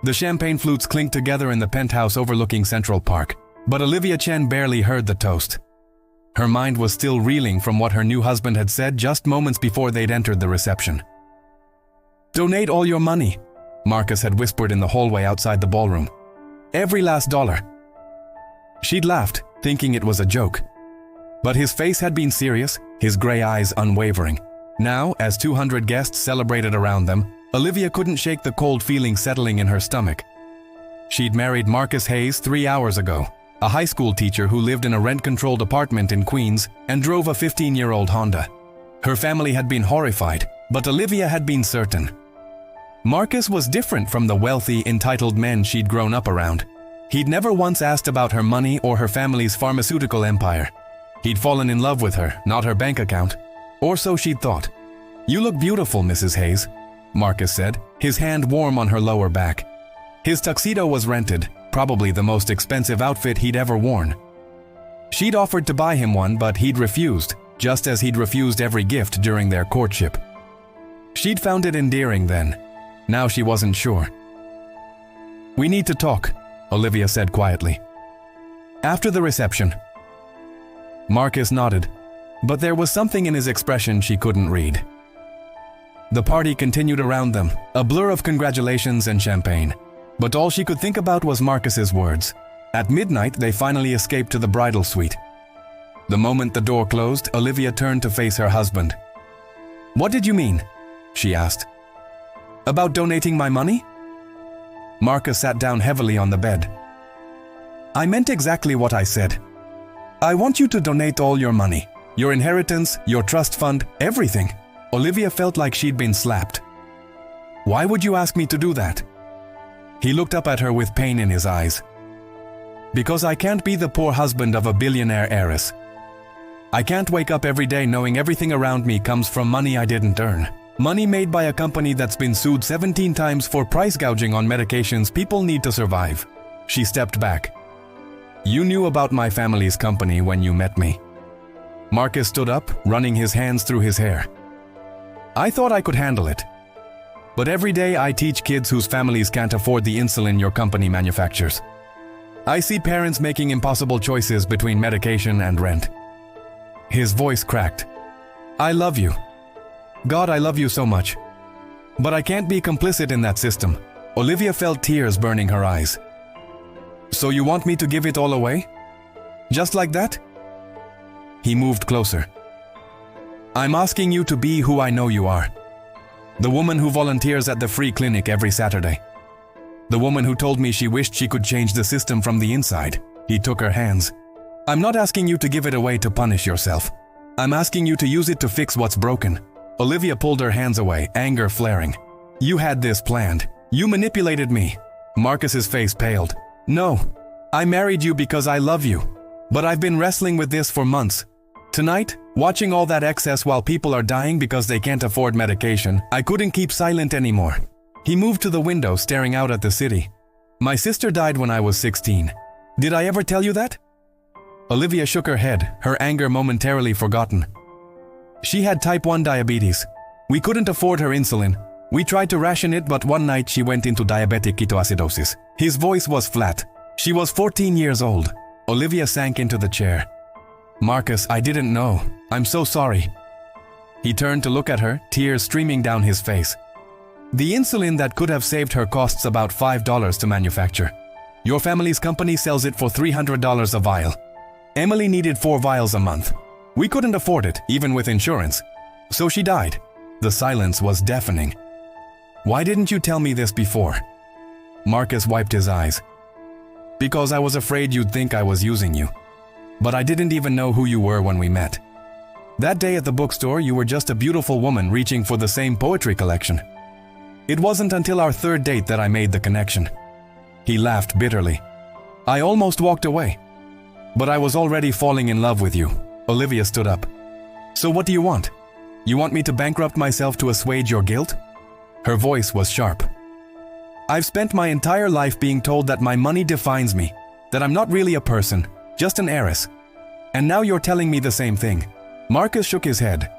The champagne flutes clinked together in the penthouse overlooking Central Park, but Olivia Chen barely heard the toast. Her mind was still reeling from what her new husband had said just moments before they'd entered the reception. "Donate all your money," Marcus had whispered in the hallway outside the ballroom. "Every last dollar." She'd laughed, thinking it was a joke. But his face had been serious, his gray eyes unwavering. Now, as 200 guests celebrated around them, Olivia couldn't shake the cold feeling settling in her stomach. She'd married Marcus Hayes 3 hours ago, a high school teacher who lived in a rent-controlled apartment in Queens and drove a 15-year-old Honda. Her family had been horrified, but Olivia had been certain. Marcus was different from the wealthy, entitled men she'd grown up around. He'd never once asked about her money or her family's pharmaceutical empire. He'd fallen in love with her, not her bank account. Or so she'd thought. "You look beautiful, Mrs. Hayes," Marcus said, his hand warm on her lower back. His tuxedo was rented, probably the most expensive outfit he'd ever worn. She'd offered to buy him one, but he'd refused, just as he'd refused every gift during their courtship. She'd found it endearing then. Now she wasn't sure. "We need to talk," Olivia said quietly. "After the reception." Marcus nodded, but there was something in his expression she couldn't read. The party continued around them, a blur of congratulations and champagne. But all she could think about was Marcus's words. At midnight, they finally escaped to the bridal suite. The moment the door closed, Olivia turned to face her husband. "What did you mean?" she asked. "About donating my money?" Marcus sat down heavily on the bed. "I meant exactly what I said. I want you to donate all your money. Your inheritance, your trust fund, everything." Olivia felt like she'd been slapped. "Why would you ask me to do that?" He looked up at her with pain in his eyes. "Because I can't be the poor husband of a billionaire heiress. I can't wake up every day knowing everything around me comes from money I didn't earn. Money made by a company that's been sued 17 times for price gouging on medications people need to survive." She stepped back. "You knew about my family's company when you met me." Marcus stood up, running his hands through his hair. "I thought I could handle it. But every day I teach kids whose families can't afford the insulin your company manufactures. I see parents making impossible choices between medication and rent." His voice cracked. "I love you. God, I love you so much. But I can't be complicit in that system." Olivia felt tears burning her eyes. "So you want me to give it all away? Just like that?" He moved closer. "I'm asking you to be who I know you are. The woman who volunteers at the free clinic every Saturday. The woman who told me she wished she could change the system from the inside." He took her hands. "I'm not asking you to give it away to punish yourself. I'm asking you to use it to fix what's broken." Olivia pulled her hands away, anger flaring. "You had this planned. You manipulated me." Marcus's face paled. "No, I married you because I love you. But I've been wrestling with this for months. Tonight, watching all that excess while people are dying because they can't afford medication, I couldn't keep silent anymore." He moved to the window, staring out at the city. "My sister died when I was 16. Did I ever tell you that?" Olivia shook her head, her anger momentarily forgotten. "She had type 1 diabetes. We couldn't afford her insulin. We tried to ration it, but one night she went into diabetic ketoacidosis." His voice was flat. "She was 14 years old." Olivia sank into the chair. "Marcus, I didn't know. I'm so sorry." He turned to look at her, tears streaming down his face. "The insulin that could have saved her costs about $5 to manufacture. Your family's company sells it for $300 a vial. Emily needed 4 vials a month. We couldn't afford it, even with insurance. So she died." The silence was deafening. "Why didn't you tell me this before?" Marcus wiped his eyes. "Because I was afraid you'd think I was using you. But I didn't even know who you were when we met. That day at the bookstore, you were just a beautiful woman reaching for the same poetry collection. It wasn't until our 3rd date that I made the connection." He laughed bitterly. "I almost walked away. But I was already falling in love with you." Olivia stood up. "So what do you want? You want me to bankrupt myself to assuage your guilt?" Her voice was sharp. "I've spent my entire life being told that my money defines me, that I'm not really a person, just an heiress. And now you're telling me the same thing." Marcus shook his head.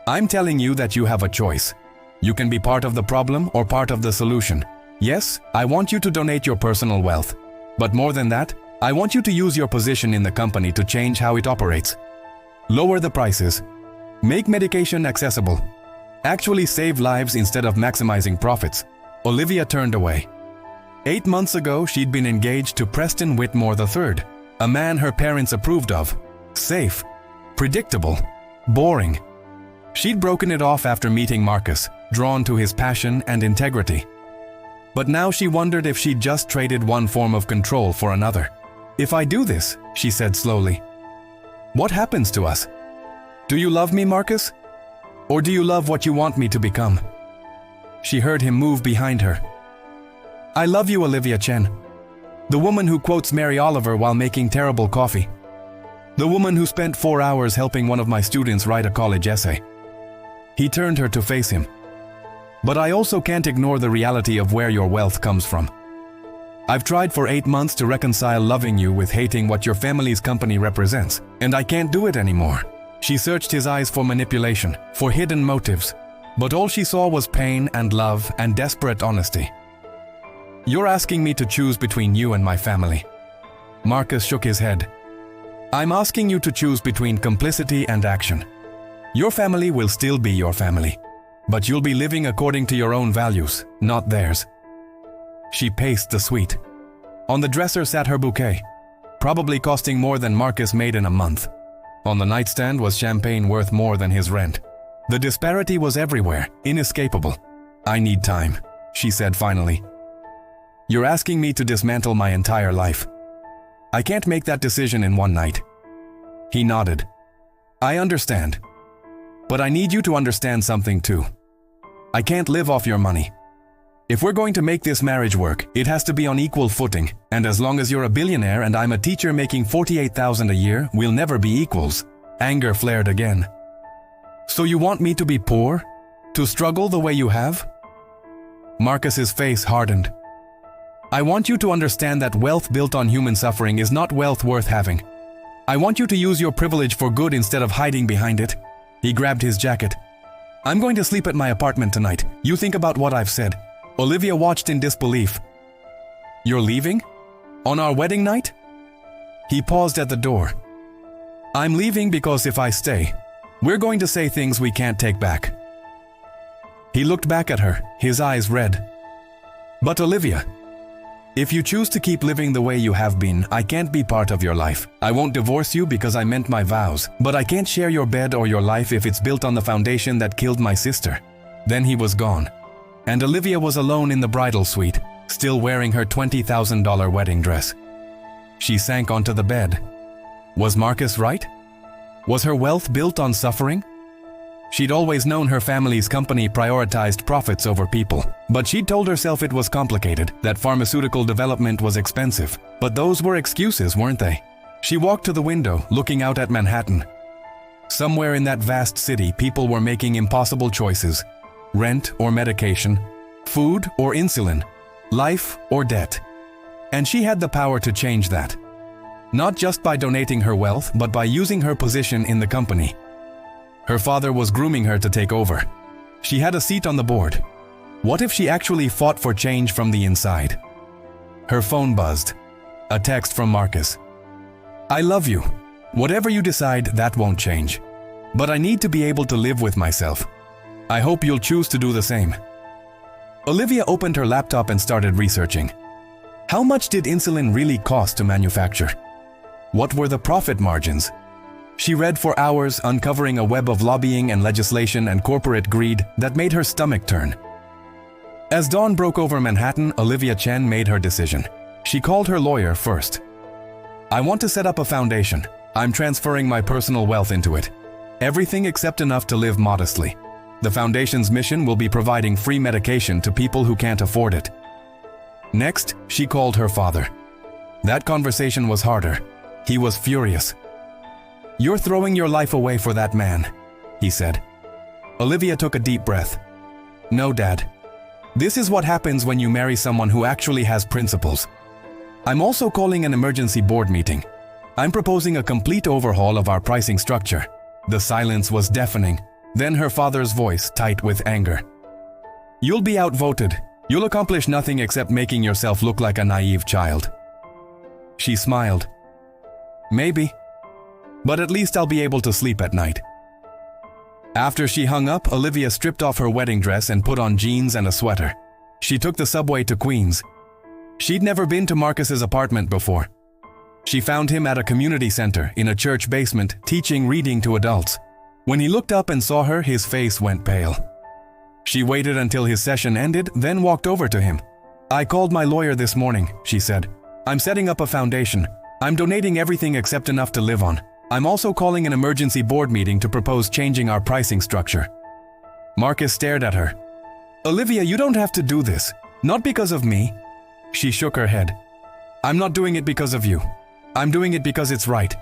"I'm telling you that you have a choice. You can be part of the problem or part of the solution. Yes, I want you to donate your personal wealth. But more than that, I want you to use your position in the company to change how it operates. Lower the prices. Make medication accessible. Actually save lives instead of maximizing profits. Olivia turned away. 8 months ago, she'd been engaged to Preston Whitmore III, a man her parents approved of. Safe, predictable, boring. She'd broken it off after meeting Marcus, drawn to his passion and integrity. But now she wondered if she'd just traded one form of control for another. If I do this, she said slowly, what happens to us? Do you love me, Marcus? Or do you love what you want me to become? She heard him move behind her. I love you, Olivia Chen. The woman who quotes Mary Oliver while making terrible coffee. The woman who spent 4 hours helping one of my students write a college essay. He turned her to face him. But I also can't ignore the reality of where your wealth comes from. I've tried for 8 months to reconcile loving you with hating what your family's company represents, and I can't do it anymore. She searched his eyes for manipulation, for hidden motives, but all she saw was pain and love and desperate honesty. You're asking me to choose between you and my family. Marcus shook his head. I'm asking you to choose between complicity and action. Your family will still be your family, but you'll be living according to your own values, not theirs. She paced the suite. On the dresser sat her bouquet, probably costing more than Marcus made in a month. On the nightstand was champagne worth more than his rent. The disparity was everywhere, inescapable. I need time, she said finally. You're asking me to dismantle my entire life. I can't make that decision in one night. He nodded. I understand. But I need you to understand something too. I can't live off your money. If we're going to make this marriage work, it has to be on equal footing, and as long as you're a billionaire and I'm a teacher making $48,000 a year, we'll never be equals. Anger flared again. So you want me to be poor? To struggle the way you have? Marcus's face hardened. I want you to understand that wealth built on human suffering is not wealth worth having. I want you to use your privilege for good instead of hiding behind it. He grabbed his jacket. I'm going to sleep at my apartment tonight. You think about what I've said. Olivia watched in disbelief. You're leaving? On our wedding night? He paused at the door. I'm leaving because if I stay, we're going to say things we can't take back. He looked back at her, his eyes red. But Olivia, if you choose to keep living the way you have been, I can't be part of your life. I won't divorce you because I meant my vows, but I can't share your bed or your life if it's built on the foundation that killed my sister. Then he was gone, and Olivia was alone in the bridal suite, still wearing her $20,000 wedding dress. She sank onto the bed. Was Marcus right? Was her wealth built on suffering? She'd always known her family's company prioritized profits over people, but she'd told herself it was complicated, that pharmaceutical development was expensive. But those were excuses, weren't they? She walked to the window, looking out at Manhattan. Somewhere in that vast city, people were making impossible choices. Rent or medication, food or insulin, life or debt. And she had the power to change that. Not just by donating her wealth, but by using her position in the company. Her father was grooming her to take over. She had a seat on the board. What if she actually fought for change from the inside? Her phone buzzed. A text from Marcus. I love you. Whatever you decide, that won't change. But I need to be able to live with myself. I hope you'll choose to do the same. Olivia opened her laptop and started researching. How much did insulin really cost to manufacture? What were the profit margins? She read for hours, uncovering a web of lobbying and legislation and corporate greed that made her stomach turn. As dawn broke over Manhattan, Olivia Chen made her decision. She called her lawyer first. I want to set up a foundation. I'm transferring my personal wealth into it. Everything except enough to live modestly. The foundation's mission will be providing free medication to people who can't afford it. Next, she called her father. That conversation was harder. He was furious. You're throwing your life away for that man, he said. Olivia took a deep breath. No, Dad. This is what happens when you marry someone who actually has principles. I'm also calling an emergency board meeting. I'm proposing a complete overhaul of our pricing structure. The silence was deafening. Then her father's voice, tight with anger. You'll be outvoted. You'll accomplish nothing except making yourself look like a naive child." She smiled. "Maybe. But at least I'll be able to sleep at night." After she hung up, Olivia stripped off her wedding dress and put on jeans and a sweater. She took the subway to Queens. She'd never been to Marcus's apartment before. She found him at a community center in a church basement, teaching reading to adults. When he looked up and saw her, his face went pale. She waited until his session ended, then walked over to him. "I called my lawyer this morning," she said. "I'm setting up a foundation. I'm donating everything except enough to live on. I'm also calling an emergency board meeting to propose changing our pricing structure." Marcus stared at her. "Olivia, you don't have to do this. Not because of me." She shook her head. "I'm not doing it because of you. I'm doing it because it's right.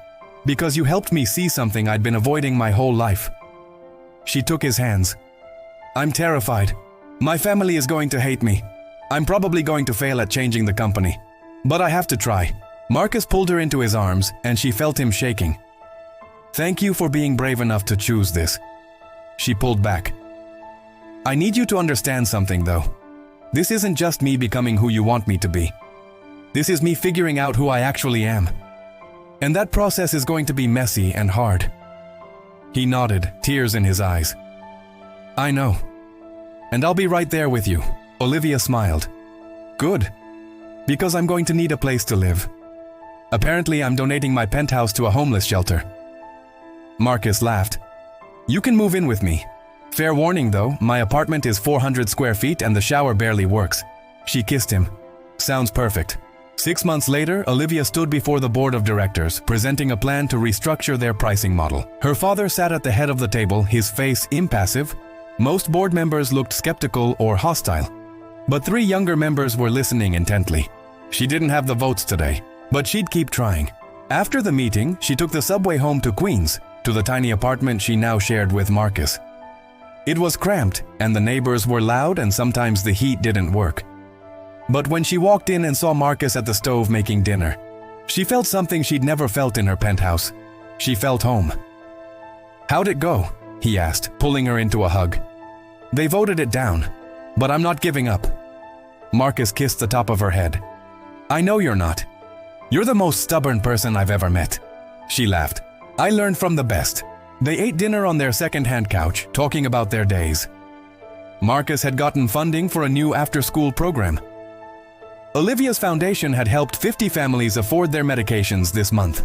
Because you helped me see something I'd been avoiding my whole life." She took his hands. "I'm terrified. My family is going to hate me. I'm probably going to fail at changing the company. But I have to try." Marcus pulled her into his arms, and she felt him shaking. "Thank you for being brave enough to choose this." She pulled back. "I need you to understand something, though. This isn't just me becoming who you want me to be. This is me figuring out who I actually am. And that process is going to be messy and hard." He nodded, tears in his eyes. "I know. And I'll be right there with you." Olivia smiled. "Good. Because I'm going to need a place to live. Apparently, I'm donating my penthouse to a homeless shelter." Marcus laughed. "You can move in with me. Fair warning though, my apartment is 400 square feet and the shower barely works." She kissed him. "Sounds perfect." 6 months later, Olivia stood before the board of directors, presenting a plan to restructure their pricing model. Her father sat at the head of the table, his face impassive. Most board members looked skeptical or hostile. But 3 younger members were listening intently. She didn't have the votes today, but she'd keep trying. After the meeting, she took the subway home to Queens, to the tiny apartment she now shared with Marcus. It was cramped, and the neighbors were loud, and sometimes the heat didn't work. But when she walked in and saw Marcus at the stove making dinner, she felt something she'd never felt in her penthouse. She felt home. "How'd it go?" he asked, pulling her into a hug. "They voted it down, but I'm not giving up." Marcus kissed the top of her head. "I know you're not. You're the most stubborn person I've ever met." She laughed. "I learned from the best." They ate dinner on their second-hand couch, talking about their days. Marcus had gotten funding for a new after-school program. Olivia's foundation had helped 50 families afford their medications this month.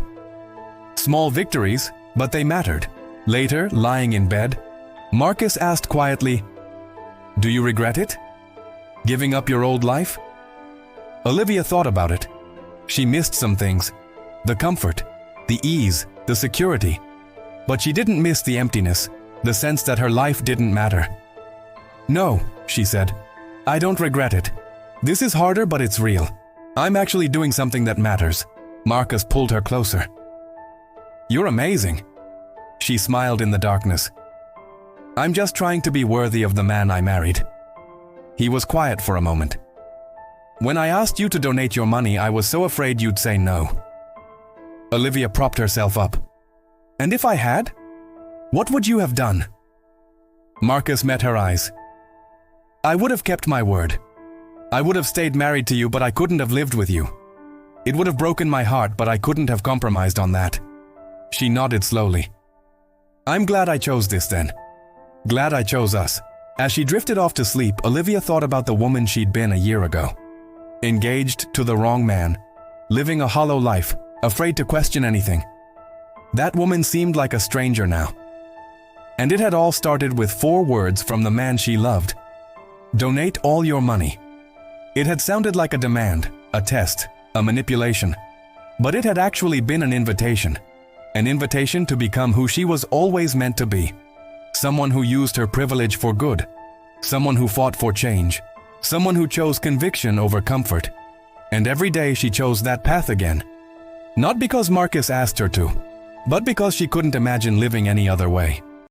Small victories, but they mattered. Later, lying in bed, Marcus asked quietly, "Do you regret it? Giving up your old life?" Olivia thought about it. She missed some things. The comfort, the ease, the security. But she didn't miss the emptiness, the sense that her life didn't matter. "No," she said. "I don't regret it. This is harder, but it's real. I'm actually doing something that matters." Marcus pulled her closer. "You're amazing." She smiled in the darkness. "I'm just trying to be worthy of the man I married." He was quiet for a moment. "When I asked you to donate your money, I was so afraid you'd say no." Olivia propped herself up. "And if I had? What would you have done?" Marcus met her eyes. "I would have kept my word. I would have stayed married to you, but I couldn't have lived with you. It would have broken my heart, but I couldn't have compromised on that." She nodded slowly. "I'm glad I chose this then. Glad I chose us." As she drifted off to sleep, Olivia thought about the woman she'd been a year ago. Engaged to the wrong man, living a hollow life, afraid to question anything. That woman seemed like a stranger now. And it had all started with 4 words from the man she loved. "Donate all your money." It had sounded like a demand, a test, a manipulation. But it had actually been an invitation. An invitation to become who she was always meant to be. Someone who used her privilege for good. Someone who fought for change. Someone who chose conviction over comfort. And every day she chose that path again. Not because Marcus asked her to, but because she couldn't imagine living any other way.